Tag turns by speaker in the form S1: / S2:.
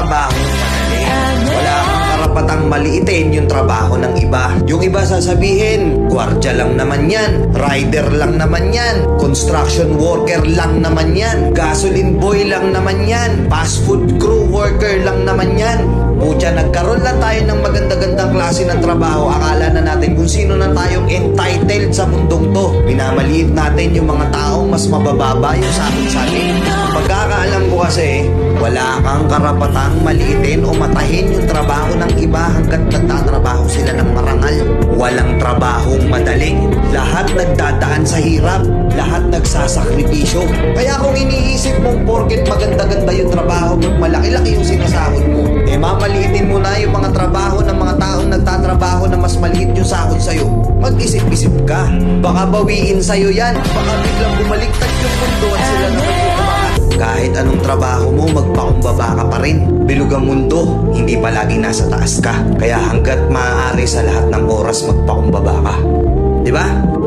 S1: trabaho madali. Wala kang karapatang maliitin yung trabaho ng iba. Yung iba sasabihin, gwardiya lang naman yan, rider lang naman yan, construction worker lang naman yan, gasoline boy lang naman yan, fast food crew worker lang naman yan. Pucha, nagkaroon lang tayo ng maganda-gandang klase ng trabaho. Akala na natin kung sino na tayong entitled sa mundong to. Minamaliit natin yung mga taong mas mabababa yung sahod-satin. Pagkakaalam ko kasi, wala kang karapatang maliitin o matahin yung trabaho ng iba hanggat nagtatrabaho sila ng marangal. Walang trabahong madali. Lahat nagdadaan sa hirap. Lahat nagsasakripisyo. Kaya kung iniisip mong porket maganda-ganda yung trabaho mo, malaki-laki yung sinasahod mo, mamaliitin mo na yung mga trabaho ng mga taong nagtatrabaho na mas maliit yung sahod sa'yo. Mag-isip-isip ka. Baka bawiin sa'yo yan. Baka biglang bumaliktad yung mundo at sila naman yung umangat. Kahit anong trabaho mo, magpakumbaba ka pa rin. Bilog ang mundo, hindi palaging nasa taas ka. Kaya hanggat maaari sa lahat ng oras, magpakumbaba ka. Diba?